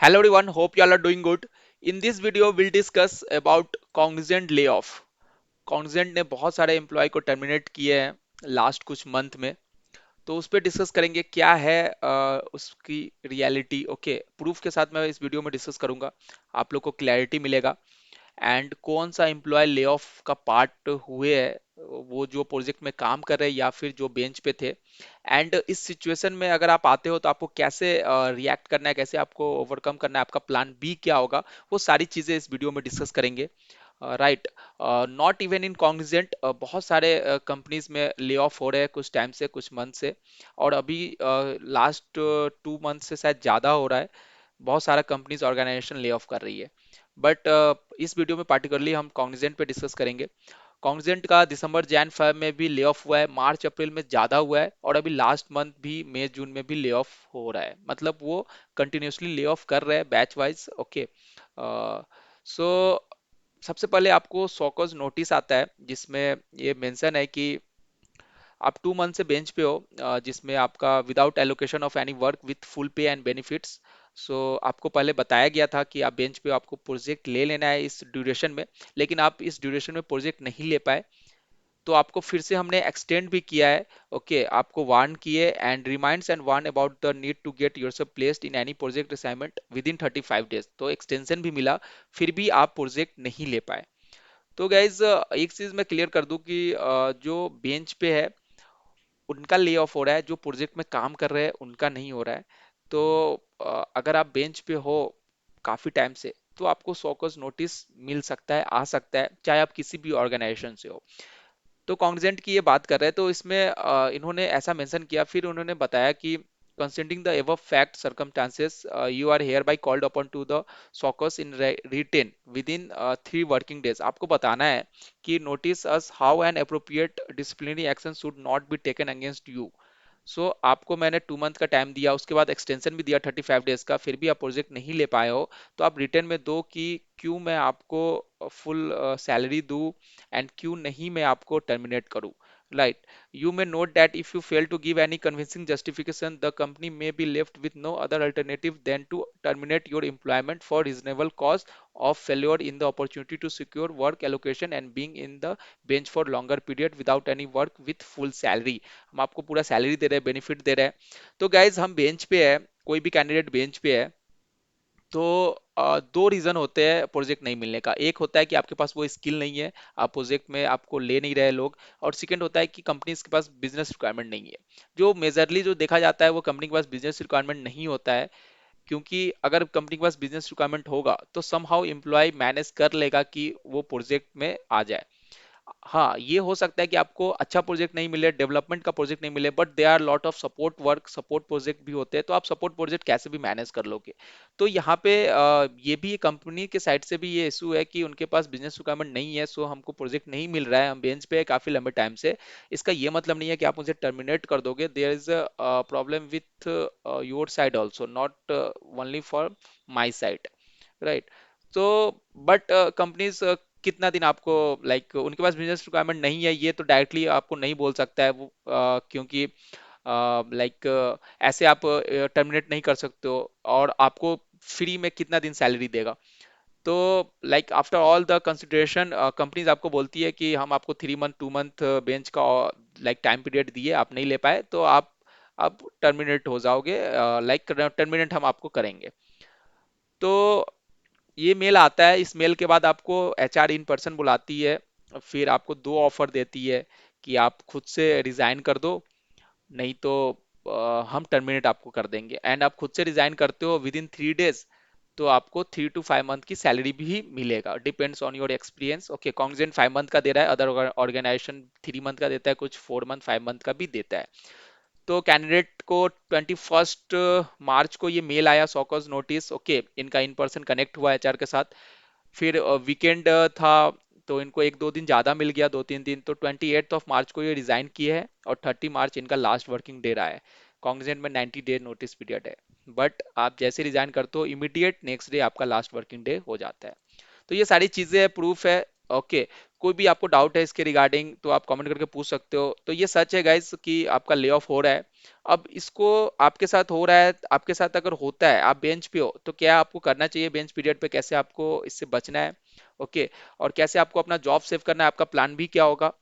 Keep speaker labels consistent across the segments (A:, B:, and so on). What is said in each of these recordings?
A: Hello everyone, hope you all are doing good. In this video, we'll discuss about Cognizant layoff. Cognizant ने बहुत सारे employ को terminate किए हैं last कुछ मंथ में, तो उस पर डिस्कस करेंगे क्या है उसकी रियलिटी। ओके, प्रूफ के साथ मैं इस वीडियो में डिस्कस करूंगा, आप लोग को क्लैरिटी मिलेगा। एंड कौन सा एम्प्लॉय ले ऑफ का पार्ट हुए है, वो जो प्रोजेक्ट में काम कर रहे हैं या फिर जो बेंच पे थे। एंड इस सिचुएशन में अगर आप आते हो तो आपको कैसे रिएक्ट करना है, कैसे आपको ओवरकम करना है, आपका प्लान बी क्या होगा, वो सारी चीजें इस वीडियो में डिस्कस करेंगे। राइट, नॉट इवन इन कॉन्ग्निजेंट, बहुत सारे कंपनीज में ले ऑफ हो रहे हैं कुछ टाइम से, कुछ मंथ से। और अभी लास्ट 2 मंथ से शायद ज़्यादा हो रहा है। बहुत सारा कंपनीज ऑर्गेनाइजेशन ले ऑफ कर रही है। बट इस वीडियो में पार्टिकुलरली हम कॉन्ग्निजेंट पे डिस्कस करेंगे। कॉन्ग्निजेंट का दिसंबर जैन फरवरी में भी ले ऑफ हुआ है, मार्च अप्रैल में ज़्यादा हुआ है, और अभी लास्ट मंथ भी मई जून में भी ले ऑफ हो रहा है। मतलब वो कंटिन्यूसली ले ऑफ कर रहे हैं बैच वाइज। ओके, सो सबसे पहले आपको सॉकर्स नोटिस आता है जिसमें ये मेंशन है कि आप 2 मंथ से बेंच पे हो, जिसमें आपका without allocation of any work with full पे एंड बेनिफिट्स। सो आपको पहले बताया गया था कि आप बेंच पे हो, आपको प्रोजेक्ट ले लेना है इस ड्यूरेशन में, लेकिन आप इस ड्यूरेशन में प्रोजेक्ट नहीं ले पाए, तो आपको फिर से हमने एक्सटेंड भी किया है। ओके, आपको वार्न किए and reminds and warn about the need to get yourself placed in any project assignment within 35 days. तो एक्सटेंशन भी मिला, फिर भी आप प्रोजेक्ट नहीं ले पाए। तो गाइज एक चीज मैं क्लियर कर दूं कि जो बेंच पे है उनका ले ऑफ हो रहा है, जो प्रोजेक्ट में काम कर रहे हैं उनका नहीं हो रहा है। तो अगर आप बेंच पे हो काफी टाइम से, तो आपको सॉकर्स नोटिस मिल सकता है, आ सकता है, चाहे आप किसी भी ऑर्गेनाइजेशन से हो। तो कॉन्ग्निजेंट की ये बात कर रहे हैं, तो इसमें इन्होंने ऐसा मेंशन किया, फिर उन्होंने बताया कि considering the above fact circumstances, you are hereby called upon to the SOCOS in written within 3 working days। आपको बताना है कि notice us how an appropriate disciplinary action should not be taken against you। आपको मैंने 2 month का time दिया, उसके बाद एक्सटेंशन भी दिया 35 डेज का, फिर भी आप प्रोजेक्ट नहीं ले पाए हो, तो आप रिटर्न में दो कि क्यों मैं आपको फुल सैलरी दूं एंड क्यों नहीं मैं आपको टर्मिनेट करूं। Right, you may note that if you fail to give any convincing justification, the company may be left with no other alternative than to terminate your employment for reasonable cause of failure in the opportunity to secure work allocation and being in the bench for longer period without any work with full salary। हम आपको पूरा salary दे रहे हैं, benefit दे रहे हैं। तो guys हम bench पे है, कोई भी कैंडिडेट बेंच पे है, तो दो रीजन होते हैं प्रोजेक्ट नहीं मिलने का। एक होता है कि आपके पास वो स्किल नहीं है, आप प्रोजेक्ट में आपको ले नहीं रहे लोग। और सेकंड होता है कि कंपनी के पास बिजनेस रिक्वायरमेंट नहीं है। जो मेजरली जो देखा जाता है वो कंपनी के पास बिजनेस रिक्वायरमेंट नहीं होता है, क्योंकि अगर कंपनी के पास बिजनेस रिक्वायरमेंट होगा तो समहाउ एम्प्लॉय मैनेज कर लेगा कि वो प्रोजेक्ट में आ जाए। हाँ, ये हो सकता है कि आपको अच्छा प्रोजेक्ट नहीं मिले, डेवलपमेंट का प्रोजेक्ट नहीं मिले, but they are lot of support work, support project भी होते हैं, तो आप सपोर्ट प्रोजेक्ट कैसे भी मैनेज कर लोगे। तो यहाँ पे ये भी कंपनी के साइड से भी ये इशू है कि उनके पास बिजनेस रिक्वायरमेंट नहीं है, सो हमको प्रोजेक्ट नहीं मिल रहा है, हम बेंच पे है काफी लंबे टाइम से। इसका ये मतलब नहीं है कि आप मुझे टर्मिनेट कर दोगे। There is a problem with your side also, not only for my side. Right, तो बट कंपनीज कितना दिन आपको, लाइक उनके पास बिजनेस रिक्वायरमेंट नहीं है, ये तो डायरेक्टली आपको नहीं बोल सकता है वो, क्योंकि लाइक ऐसे आप टर्मिनेट नहीं कर सकते हो। और आपको फ्री में कितना दिन सैलरी देगा। तो like after all the consideration companies आपको बोलती है कि हम आपको 3 मंथ 2 मंथ बेंच का लाइक टाइम पीरियड दिए, आप नहीं ले पाए, तो आप टर्मिनेट हो जाओगे, लाइक टर्मिनेट हम आपको करेंगे। तो ये मेल आता है, इस मेल के बाद आपको एचआर इन पर्सन बुलाती है, फिर आपको दो ऑफर देती है कि आप खुद से रिजाइन कर दो, नहीं तो हम टर्मिनेट आपको कर देंगे। एंड आप खुद से रिजाइन करते हो विद इन 3 डेज, तो आपको 3 to 5 मंथ की सैलरी भी मिलेगा, depends on your experience. Okay, congruent 5 month का दे रहा है, अदर ऑर्गेनाइजेशन 3 मंथ का देता है, कुछ 4 मंथ 5 मंथ का भी देता है। तो कैंडिडेट को 21 मार्च को ये मेल आया, सॉकर्स नोटिस। ओके, इनका इन पर्सन कनेक्ट हुआ एचआर के साथ। फिर वीकेंड था, तो इनको 1-2 दिन ज़्यादा मिल गया, 2-3 दिन, तो 28 मार्च को ये रिजाइन किए हैं, और 30 मार्च इनका लास्ट वर्किंग डे रहा है। कॉन्ग्रेंट में 90 डे नोटिस पीरियड है, बट आप जैसे रिजाइन करते हो इमीडिएट नेक्स्ट डे आपका लास्ट वर्किंग डे हो जाता है। तो ये सारी चीज़ें प्रूफ है, ओके, कोई भी आपको डाउट है इसके रिगार्डिंग तो आप कमेंट करके पूछ सकते हो। तो ये सच है गाइस कि आपका ले ऑफ हो रहा है। अब इसको आपके साथ हो रहा है, आपके साथ अगर होता है, आप बेंच पे हो, तो क्या आपको करना चाहिए बेंच पीरियड पे, कैसे आपको इससे बचना है, ओके, और कैसे आपको अपना जॉब सेव करना है, आपका प्लान भी क्या होगा,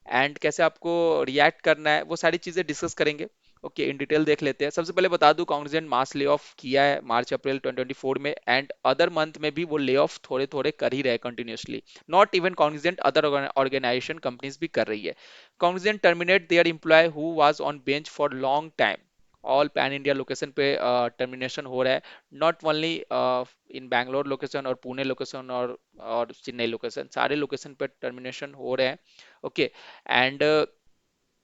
A: एंड कैसे आपको रिएक्ट करना है, वो सारी चीजें डिस्कस करेंगे। ओके, इन डिटेल देख लेते हैं। सबसे पहले बता दूं, कॉन्ग्निजेंट मास ले ऑफ किया है मार्च अप्रैल 2024 में, एंड अदर मंथ में भी वो ले ऑफ थोड़े थोड़े कर ही रहे continuously. Not even Cognizant, other organization companies भी कर रही है। Cognizant terminate their employ who was on bench for long time. All pan India location पे टर्मिनेशन हो रहा है, not only in Bangalore location और पुणे लोकेशन और चेन्नई लोकेशन, सारे लोकेशन पे टर्मिनेशन हो रहे हैं। ओके, एंड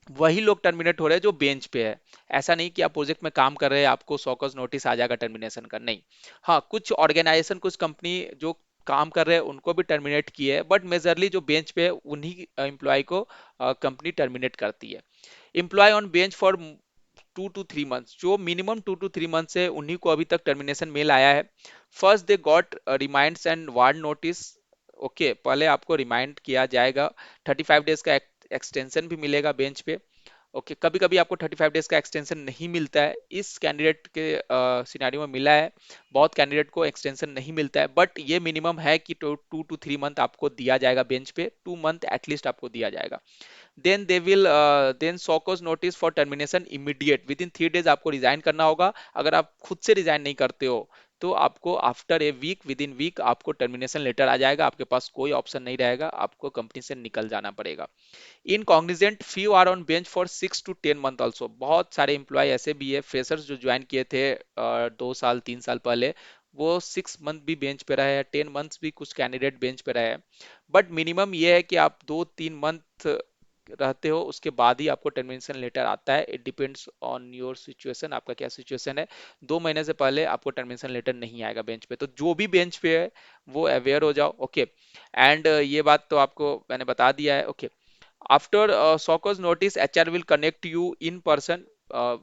A: वही लोग टर्मिनेट हो रहे हैं जो बेंच पे है। ऐसा नहीं कि आप प्रोजेक्ट में काम कर रहे हैं आपको सॉकस नोटिस आ जाएगा टर्मिनेशन का, नहीं। हाँ, कुछ ऑर्गेनाइजेशन, कुछ कंपनी जो काम कर रहे हैं उनको भी टर्मिनेट किए है, बट मेजरली जो बेंच पे है उन्हीं एम्प्लॉय को कंपनी टर्मिनेट करती है। Employ on bench for 2 to 3 months, जो मिनिमम 2 to 3 मंथ है उन्हीं को अभी तक टर्मिनेशन मेल आया है। First they got reminds and warn notice. Okay, पहले आपको रिमाइंड किया जाएगा, 35 डेज का एक्सटेंशन भी मिलेगा बेंच पे। ओके, कभी कभी आपको 35 डेज का एक्सटेंशन नहीं मिलता है, इस कैंडिडेट के सिनेरियो में मिला है। बहुत कैंडिडेट को एक्सटेंशन नहीं मिलता है, बट ये मिनिमम है कि 2 to 3 मंथ आपको दिया जाएगा बेंच पे, 2 मंथ एटलीस्ट आपको दिया जाएगा। Then they will then show cause notice for termination immediate, within 3 days आपको रिजाइन करना होगा। अगर आप खुद से रिजाइन नहीं करते हो तो आपको after a week, within week आपको टर्मिनेशन लेटर आ जाएगा, आपके पास कोई ऑप्शन नहीं रहेगा, आपको कंपनी से निकल जाना पड़ेगा। In Cognizant few are on bench for 6 to 10 month also. बहुत सारे एम्प्लॉय ऐसे भी है, फ्रेशर्स जो ज्वाइन किए थे 2 साल 3 साल पहले, वो 6 मंथ भी बेंच पे रहे हैं, 10 मंथ्स भी कुछ कैंडिडेट बेंच पे रहे हैं। बट मिनिमम ये है कि आप 2-3 मंथ रहते हो उसके बाद ही आपको टर्मिनेशन लेटर आता है। It depends on your situation, आपका क्या सिचुएशन है। 2 महीने से पहले आपको टर्मिनेशन लेटर नहीं आएगा बेंच पे, तो जो भी बेंच पे है वो अवेयर हो जाओ। ओके, एंड ये बात तो आपको मैंने बता दिया है। Okay, after Soccer's notice, HR will connect you in person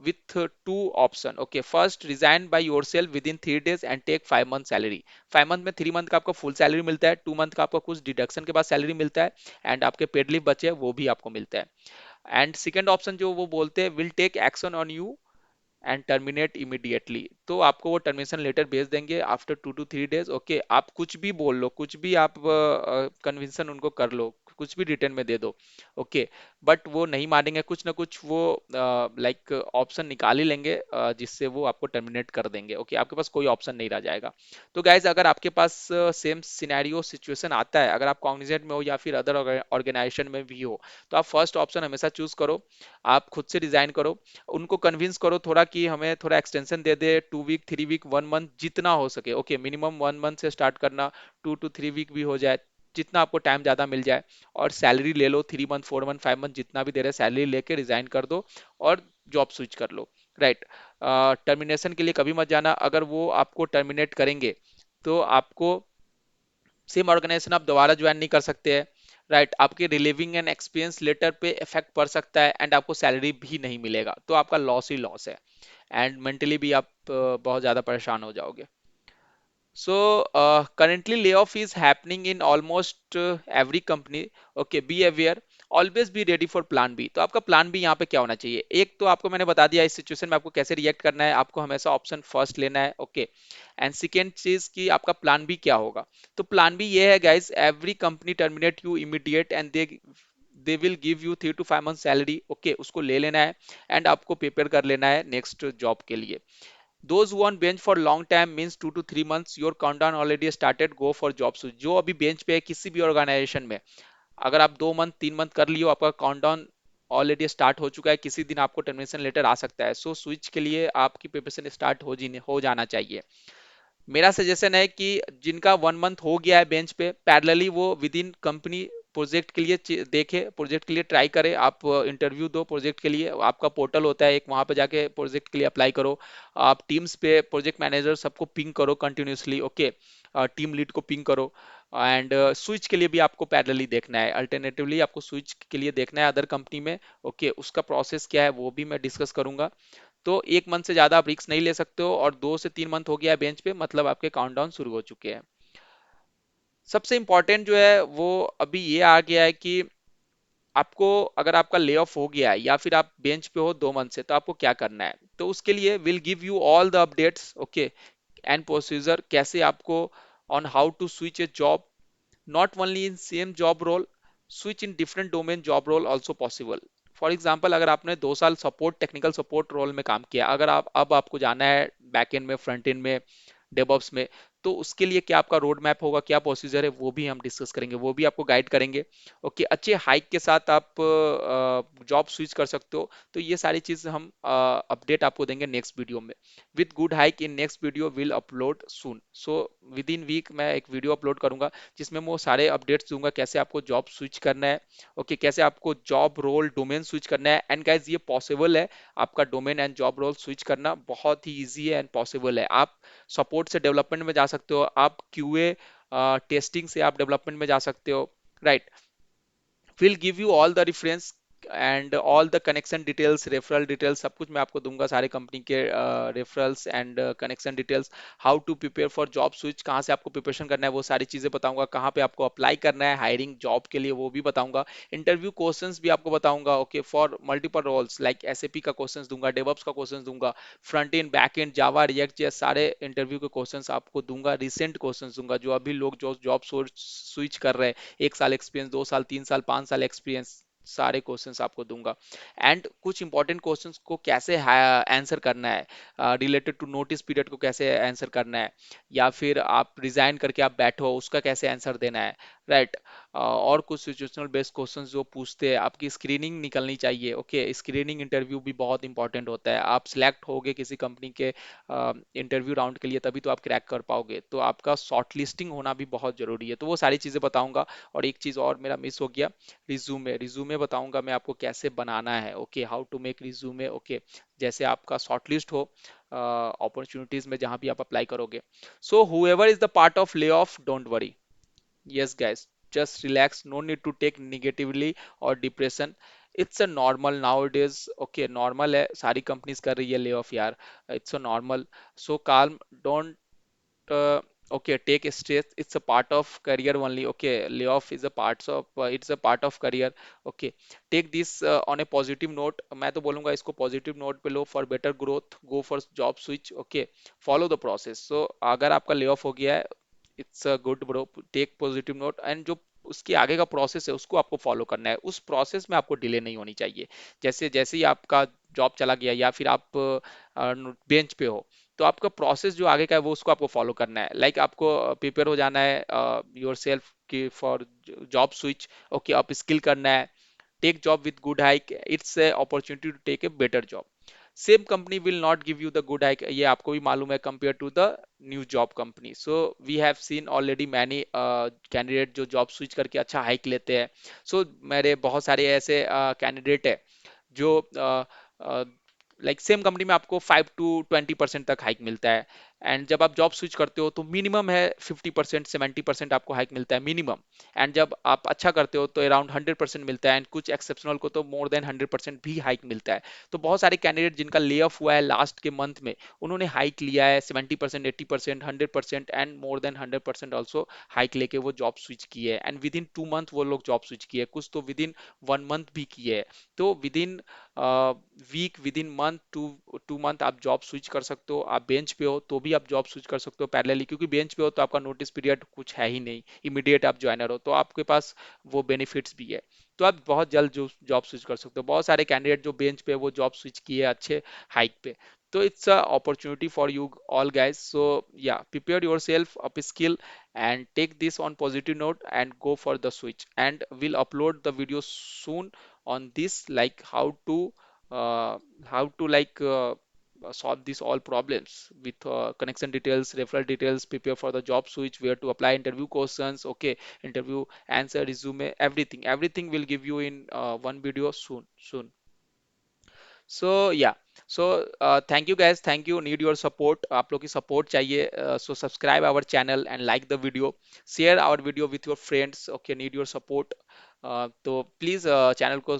A: with two option. Okay, first resign by yourself within 3 days and take 5 month salary. 5 month में 3 मंथ का आपको फुल सैलरी मिलता है, 2 मंथ का आपको कुछ डिडक्शन के बाद सैलरी मिलता है, एंड आपके पेड लीव बचे हैं वो भी आपको मिलता है। एंड सेकेंड ऑप्शन जो वो बोलते हैं, will take action on you and terminate immediately, तो आपको वो टर्मिनेशन लेटर भेज देंगे आफ्टर 2 to 3 डेज। ओके, आप कुछ भी बोल लो, कुछ भी आप कन्विंसन उनको कर लो, कुछ भी रिटर्न में दे दो। ओके, बट वो नहीं मानेंगे, कुछ ना कुछ वो लाइक ऑप्शन निकाल ही लेंगे जिससे वो आपको टर्मिनेट कर देंगे। ओके, आपके पास कोई ऑप्शन नहीं रह जाएगा। तो गाइज, अगर आपके पास सेम सिनेरियो सिचुएशन आता है, अगर आप कॉग्निजेंट में हो या फिर अदर ऑर्गेनाइजेशन में भी हो, तो आप फर्स्ट ऑप्शन हमेशा चूज करो। आप खुद से रिजाइन करो, उनको कन्विंस करो थोड़ा कि हमें थोड़ा एक्सटेंशन दे दे, 2 वीक 3 वीक 1 मंथ जितना हो सके। ओके, मिनिमम 1 मंथ से स्टार्ट करना, 2 to 3 वीक भी हो जाए, जितना आपको टाइम ज्यादा मिल जाए। और सैलरी ले लो, 3 मंथ 4 मंथ 5 मंथ जितना भी दे रहे सैलरी लेके रिजाइन कर दो और जॉब स्विच कर लो। राइट, टर्मिनेशन के लिए कभी मत जाना, अगर वो आपको टर्मिनेट करेंगे तो आपको सेम ऑर्गेनाइजेशन आप दोबारा ज्वाइन नहीं कर सकते हैं। राइट, आपके रिलीविंग एंड एक्सपीरियंस लेटर पे इफेक्ट पड़ सकता है, एंड आपको सैलरी भी नहीं मिलेगा, तो आपका लॉस ही लॉस है, एंड मेंटली भी आप बहुत ज्यादा परेशान हो जाओगे। So currently layoff is happening in almost every company. Okay, be aware. Always be ready for plan B. तो आपका प्लान बी यहाँ पे क्या होना चाहिए? एक तो आपको मैंने बता दिया इस सिचुएशन में आपको कैसे रिएक्ट करना है, आपको हमेशा ऑप्शन फर्स्ट लेना है। ओके, एंड सेकेंड चीज कि आपका प्लान बी क्या होगा। तो प्लान बी ये है guys, every company terminate you immediate and they will give you 3 to 5 month salary. Okay, उसको ले लेना है एंड आपको प्रिपेयर कर लेना है नेक्स्ट जॉब के लिए। Those who on bench for long time means 2 to 3 months, your countdown already started, go for job switch। जो अभी बेंच पे है किसी भी ऑर्गेनाइजेशन में, अगर आप 2 मंथ 3 मंथ कर लियो, आपका काउंटडाउन ऑलरेडी स्टार्ट हो चुका है, किसी दिन आपको टर्मिनेशन लेटर आ सकता है। सो स्विच के लिए आपकी प्रिपरेशन स्टार्ट हो जाना चाहिए। मेरा सजेशन है कि जिनका 1 मंथ हो गया है बेंच पे, पैरेलली वो विद इन कंपनी प्रोजेक्ट के लिए देखे, प्रोजेक्ट के लिए ट्राई करे। आप इंटरव्यू दो प्रोजेक्ट के लिए, आपका पोर्टल होता है एक, वहां पे जाके प्रोजेक्ट के लिए अप्लाई करो। आप टीम्स पे प्रोजेक्ट मैनेजर सबको पिंग करो कंटिन्यूसली। ओके, टीम लीड को पिंग करो। एंड स्विच के लिए भी आपको पैरेलली देखना है, अल्टरनेटिवली आपको स्विच के लिए देखना है अदर कंपनी में। ओके, उसका प्रोसेस क्या है वो भी मैं डिस्कस करूंगा। तो 1 मंथ से ज्यादा आप रिस्क नहीं ले सकते हो, और 2 से 3 मंथ हो गया है बेंच पे, मतलब आपके काउंटडाउन शुरू हो चुके हैं। सबसे इम्पोर्टेंट जो है वो अभी ये आ गया है कि आपको, अगर आपका ले ऑफ हो गया है या फिर आप बेंच पे हो 2 मंथ से, तो आपको क्या करना है। तो उसके लिए will give you all the updates, okay, and procedure, कैसे आपको, on how to switch a job, not only in same job role, switch in different domain job role also possible। For example, अगर आपने 2 साल support, technical support role में काम किया, अगर आप अब आपको जाना है बैक एंड में, फ्रंट एंड में, डेवऑप्स में, तो उसके लिए क्या आपका रोड मैप होगा, क्या प्रोसीजर है, वो भी हम डिस्कस करेंगे, वो भी आपको गाइड करेंगे। ओके, अच्छे हाइक के साथ आप जॉब स्विच कर सकते हो। तो ये सारी चीज हम अपडेट आपको देंगे नेक्स्ट वीडियो में। With good hike in next video will upload soon. So within week मैं एक वीडियो अपलोड करूंगा जिसमें मैं वो सारे अपडेट्स दूंगा, कैसे आपको जॉब स्विच करना है, ओके, कैसे आपको जॉब रोल डोमेन स्विच करना है। एंड गाइज, ये पॉसिबल है, आपका domain and job role switch करना बहुत ही इजी है एंड पॉसिबल है। आप सपोर्ट से डेवलपमेंट में जा सकते हो, आप क्यूए टेस्टिंग से आप डेवलपमेंट में जा सकते हो, right. Will give you all the reference and all the connection details, referral details, सब कुछ मैं आपको दूंगा, सारे कंपनी के referrals and connection details. How to prepare for job switch, कहाँ से आपको प्रिपरेशन करना है वो सारी चीजें बताऊंगा, कहाँ पे आपको अप्लाई करना है हायरिंग जॉब के लिए वो भी बताऊंगा। इंटरव्यू क्वेश्चंस भी आपको बताऊंगा, okay, for multiple roles like SAP का क्वेश्चंस दूंगा, डेवऑप्स का क्वेश्चंस दूंगा, front end back end Java React, ये सारे इंटरव्यू के क्वेश्चंस आपको दूंगा, रिसेंट क्वेश्चंस दूंगा, जो अभी लोग जो जॉब स्विच कर रहे हैं, 1 साल एक्सपीरियंस, 2 साल, 3 साल, 5 साल एक्सपीरियंस, सारे क्वेश्चंस आपको दूंगा। एंड कुछ इंपॉर्टेंट क्वेश्चंस को कैसे आंसर करना है, रिलेटेड टू नोटिस पीरियड को कैसे आंसर करना है, या फिर आप रिजाइन करके आप बैठो उसका कैसे आंसर देना है, राइट। और कुछ सिचुएशनल बेस्ड क्वेश्चंस जो पूछते हैं, आपकी स्क्रीनिंग निकलनी चाहिए, ओके, स्क्रीनिंग इंटरव्यू भी बहुत इंपॉर्टेंट होता है। आप सिलेक्ट होगे किसी कंपनी के इंटरव्यू राउंड के लिए, तभी तो आप क्रैक कर पाओगे, तो आपका शॉर्ट लिस्टिंग होना भी बहुत जरूरी है। तो वो सारी चीजें बताऊंगा। और एक चीज और मेरा मिस हो गया, रिज्यूमे, रिज्यूमे बताऊंगा मैं आपको कैसे बनाना है, okay, how to make resume, okay, जैसे आपका शॉर्टलिस्ट हो अपॉर्चुनिटीज में जहां भी आप अप्लाई करोगे। So however is the part of lay off, don't worry, yes guys, just relax, no need to take negatively और depression, it's a normal nowadays, okay, normal है, सारी कंपनीज कर रही है ले ऑफ यार, it's a normal. So calm, don't okay, take a stress, it's a part of career only, okay, layoff is a parts of it's a part of career, okay, take this on a positive note, मैं तो बोलूंगा इसको positive note पे लो, for better growth go for job switch, okay, follow the process. So अगर आपका lay off हो गया है, it's a good bro, take positive note, and जो उसके आगे का प्रोसेस है उसको आपको फॉलो करना है, उस प्रोसेस में आपको डिले नहीं होनी चाहिए। जैसे जैसे ही आपका जॉब चला गया या फिर आप बेंच पे हो, तो आपका प्रोसेस जो आगे का है वो उसको आपको फॉलो करना है, लाइक आपको प्रिपेयर हो जाना है योर सेल्फ की फॉर जॉब स्विच, ओके, आप स्किल करना है, take job with good hike, it's a opportunity to take a better job. Same company will not give you the good hike, ये आपको भी मालूम है, compare to the new job company. So we have seen already many candidate जो job switch करके अच्छा hike लेते हैं। सो मेरे बहुत सारे ऐसे कैंडिडेट है जो लाइक सेम कंपनी में आपको 5 to 20% तक हाइक मिलता है, एंड जब आप जॉब स्विच करते हो तो मिनिमम है 50%, 70% आपको हाइक मिलता है मिनिमम, एंड जब आप अच्छा करते हो तो अराउंड 100% मिलता है, एंड कुछ एक्सेप्शनल को तो मोर देन 100% भी हाइक मिलता है। तो बहुत सारे कैंडिडेट जिनका ले ऑफ हुआ है लास्ट के मंथ में, उन्होंने हाइक लिया है 70%, 80%, 100% and more than 100% also hike लेके वो जॉब स्विच किए है, एंड विद इन 2 मंथ वो लोग जॉब स्विच किए, कुछ तो विद इन 1 मंथ भी किए है। तो within week, within month, two month आप जॉब स्विच कर सकते हो। आप बेंच पे हो तो भी आप जॉब स्विच कर सकते हो पैरेलली, क्योंकि बेंच पे हो तो आपका नोटिस पीरियड कुछ है ही नहीं, इमीडिएट आप ज्वाइनर हो, तो आपके पास वो बेनिफिट्स भी है। तो आप बहुत जल्द जो जॉब स्विच कर सकते हो। बहुत सारे कैंडिडेट जो बेंच पे वो जॉब स्विच किए अच्छे हाइक पे। तो it's a opportunity for you all guys. So yeah, prepare your self up skill and take this on positive note and go for the switch, and we'll upload the video soon on this, like uh, how to like solve these all problems with connection details, referral details, prepare for the job switch, where to apply, interview questions, okay, interview answer, resume, everything will give you in one video soon. So yeah, so thank you guys, thank you, need your support, आप लोग की support चाहिए। So subscribe our channel and like the video, share our video with your friends, okay, need your support. तो please channel को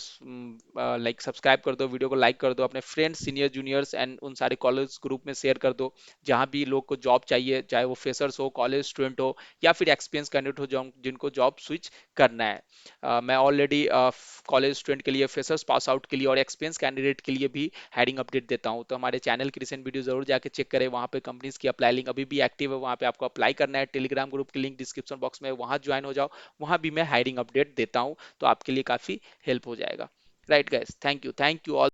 A: like subscribe कर दो, video को like कर दो, अपने फ्रेंड्स सीनियर जूनियर्स एंड उन सारे कॉलेज ग्रुप में शेयर कर दो जहाँ भी लोग को जॉब चाहिए, चाहे वो फ्रेशर्स हो, कॉलेज स्टूडेंट हो, या फिर एक्सपीरियंस कैंडिडेट हो जिनको जॉब स्विच करना है। मैं ऑलरेडी कॉलेज स्टूडेंट के लिए, फ्रेशर्स पास आउट के लिए और एक्सपीरियंस कैंडिडेट के लिए भी हायरिंग अपडेट देता हूँ। तो हमारे चैनल की रिसेंट वीडियो जरूर जाके चेक करें, वहाँ पे कंपनीज की अप्लाई लिंक अभी भी एक्टिव है, वहाँ पे आपको अप्लाई करना है। टेलीग्राम ग्रुप की लिंक डिस्क्रिप्शन बॉक्स में है, वहाँ ज्वाइन हो जाओ, वहाँ भी मैं हायरिंग अपडेट देता हूँ, तो आपके लिए काफ़ी हेल्प हो जाएगा। Right guys, thank you all.